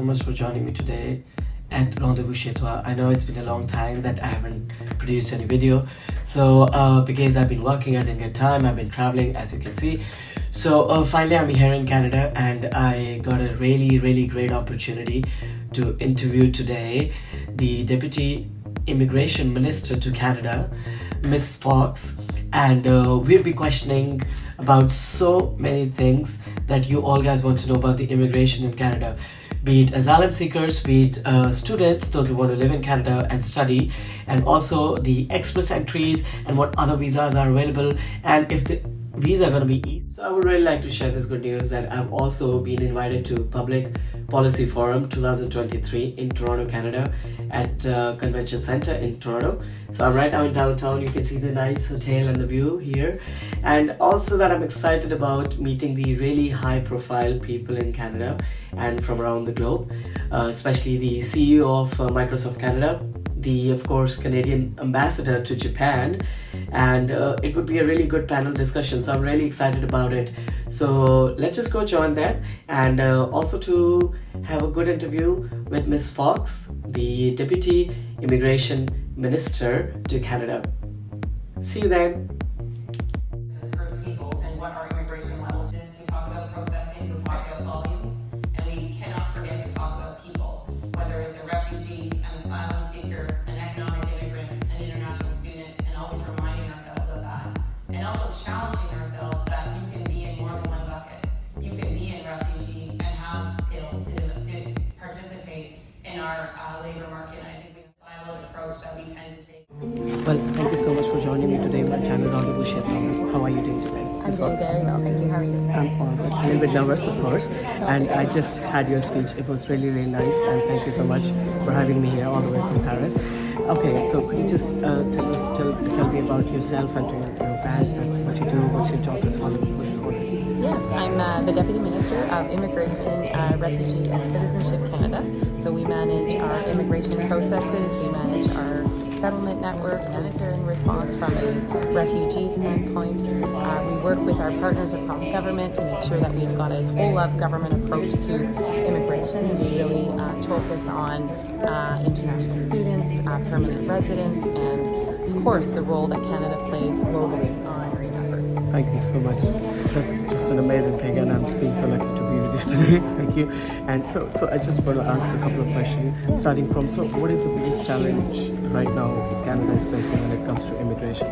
so much for joining me today at Rendezvous Chez Toi. I know it's been a long time that I haven't produced any video. So because I've been working, I didn't get time. I've been traveling, as you can see. So finally I'm here in Canada, and I got a really great opportunity to interview today the Deputy Immigration Minister to Canada, Ms. Fox, and we'll be questioning about so many things that you all guys want to know about the immigration in Canada, be it asylum seekers, be it students, those who want to live in Canada and study, and also the express entries and what other visas are available, and if the visa are going to be easy. So I would really like to share this good news that I've also been invited to Public Policy Forum 2023 in Toronto, Canada at Convention Center in Toronto. So I'm right now in downtown. You can see the nice hotel and the view here. And also that I'm excited about meeting the really high profile people in Canada and from around the globe, especially the CEO of Microsoft Canada, the, of course, Canadian ambassador to Japan, and it would be a really good panel discussion, so I'm really excited about it. So let's just go join that, and also to have a good interview with Ms. Fox, the Deputy Immigration Minister to Canada. See you then. First Peoples and what our immigration levels is. We talk about processing, we talk about volumes, and we cannot forget to talk about people, whether it's a refugee, an asylum seeker, an economic immigrant, an international student, and always reminding ourselves of that. And also challenging ourselves that you can be in more than one bucket. You can be in refugee and have skills to participate in our labor market. And I think we have a siloed approach that we tend to take. Well, thank you so much for joining me today on my channel, Rendezvous Chez Toi. How are you doing today? I'm doing very well, thank you. How are you? I'm all good. A little bit nervous, of course. And I just had your speech. It was really nice. And thank you so much for having me here all the way from Paris. Okay, so could you just tell me about yourself and to your fans, and what you do, what you talk us about? Yes, I'm the Deputy Minister of Immigration, Refugee and Citizenship Canada. So we manage our immigration processes, we manage our settlement network, humanitarian response from a refugee standpoint. We work with our partners across government to make sure that we've got a whole of government approach to immigration, and we really focus on international students, permanent residents, and of course the role that Canada plays globally on green efforts. Thank you so much. That's just an amazing thing, and I'm being so lucky to be with you today. Thank you. And so I just want to ask a couple of questions, starting from, so what is the biggest challenge right now Canada is facing when it comes to immigration?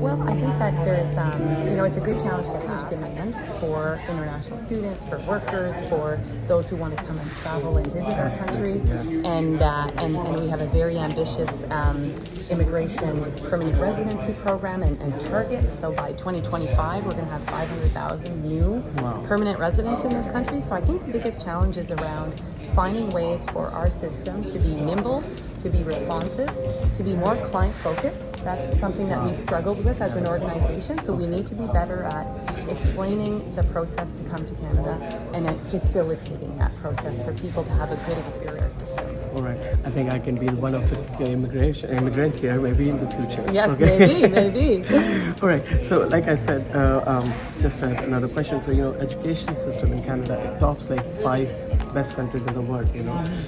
Well, I think that there's, it's a good challenge to have demand for international students, for workers, for those who want to come and travel and visit our country. And we have a very ambitious immigration permanent residency program and targets. So by 2025, we're going to have 500,000 new permanent residents in this country. So I think the biggest challenge is around finding ways for our system to be nimble, to be responsive, to be more client-focused. That's something that we've struggled with as an organization, so we need to be better at explaining the process to come to Canada and at facilitating that process for people to have a good experience. All right, I think I can be one of the immigrant here, maybe in the future. Yes, okay. maybe. All right, so like I said, just another question. So, education system in Canada, it tops like 5 best countries in the world,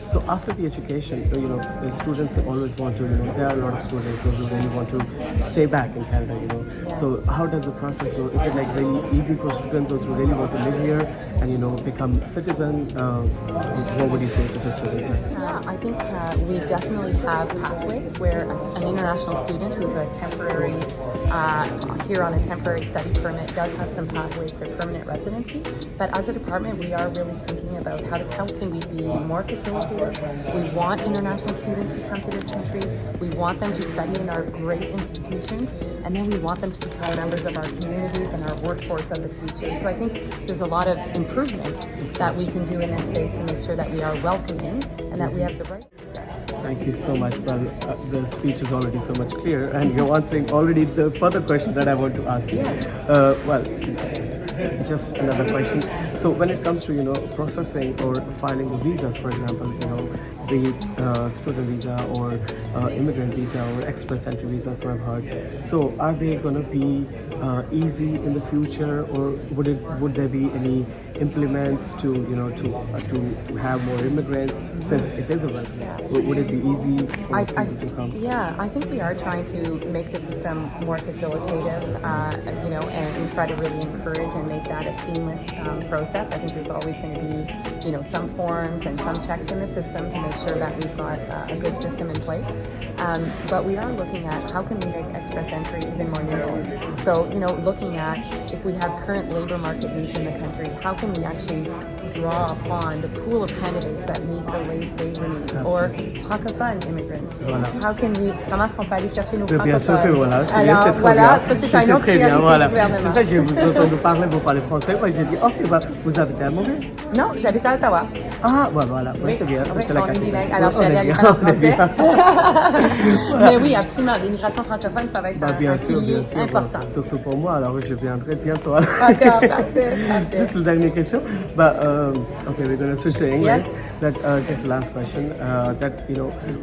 So after the education, the students always want to, there are a lot of students who really want to stay back in Canada, So how does the process go? Is it like very easy for students those who really want to live here and, become citizen? What would you say to the students? I think we definitely have pathways where an international student who's a temporary, here on a temporary study permit does have some pathways to permanent residency. But as a department, we are really thinking about how can we be more facilitative. We want international students to come to this country. We want them to study in our great institutions, and then we want them to become members of our communities and our workforce of the future. So I think there's a lot of improvements that we can do in this space to make sure that we are welcoming and that we have the right success. Thank you so much. Well, the speech is already so much clear, and you're answering already the further question that I want to ask you. Just another question. So when it comes to processing or filing the visas, for example, be it student visa or immigrant visa or express entry visa, so I've heard. So are they going to be easy in the future, or would there be any implements to to have more immigrants, since it is a welcome? Would it be easy for people to come? Yeah, I think we are trying to make the system more facilitative, and try to really encourage and make that a seamless process. I think there's always going to be, some forms and some checks in the system to make sure that we've got a good system in place. But we are looking at how can we make express entry even more nimble. So, looking at if we have current labor market needs in the country, how can we actually draw upon the pool of candidates that meet the labor needs, or francophone immigrants. How can we, comment est-ce qu'on peut aller chercher nos francophones? Bien sûr que voilà, c'est Alors, très voilà, bien. ça c'est une autre très bien, priorité voilà. du gouvernement. C'est ça que j'ai entendu parler, vous parlez français, moi j'ai dit, ok, bah, vous habitez à Montréal? Non, j'habite à Ottawa. Ah, bah, voilà, oui, c'est bien. Oui, c'est la on est capitale. bilingue. Alors, je suis allée à l'école en français. Mais oui, absolument, l'immigration francophone, ça va être bien un sûr, pilier bien sûr, important. surtout pour moi, alors je viendrai bientôt. D'accord, parfait. Just the dernière question, but okay, we're going to switch to English. Yes. That just the last question.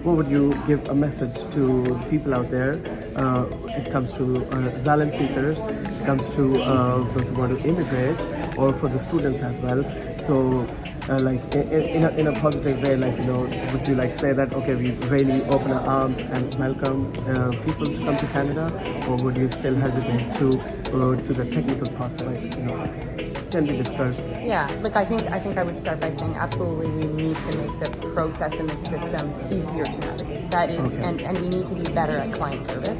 What would you give a message to people out there? It comes to asylum seekers, it comes to those who want to immigrate, or for the students as well. So, like in a positive way, would you like say that okay, we really open our arms and welcome people to come to Canada, or would you still hesitate to the technical process? Can be difficult. Yeah, look, I think I would start by saying absolutely we need to make the process in the system easier to navigate. That is, Okay. and we need to be better at client service.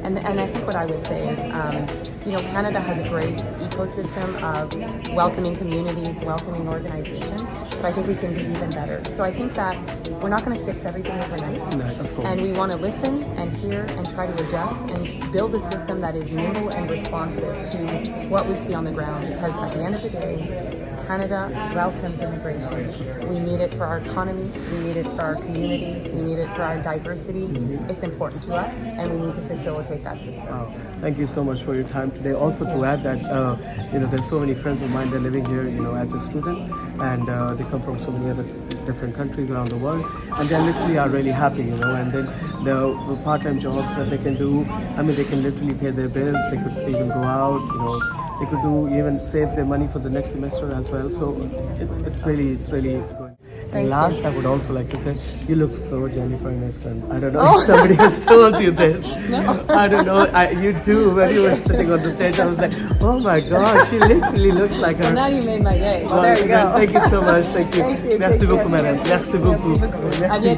And I think what I would say is, Canada has a great ecosystem of welcoming communities, welcoming organizations, but I think we can be even better. So I think that we're not going to fix everything overnight. No, of course. And we want to listen and hear and try to adjust and build a system that is nimble and responsive to what we see on the ground. Because at the end of the day, Canada welcomes immigration. We need it for our economy, we need it for our community, we need it for our diversity. It's important to us, and we need to facilitate that system. Wow. Thank you so much for your time today. Also to add that, there's so many friends of mine that are living here, as a student, and they come from so many other different countries around the world, and they literally are really happy, and then the part-time jobs that they can do, they can literally pay their bills, they could even go out, they could even save their money for the next semester as well. So it's really good. And last, I would also like to say, you look so Jennifer Aniston. I don't know if somebody has told you this. No. I don't know. You do. When you were sitting on the stage, I was like, oh my gosh, she literally looks like her. Well, now you made my day. Well, Well, there you go. Thank you so much. Thank you. Thank you. Merci Take beaucoup, care. madame. Merci beaucoup. À Merci. bientôt.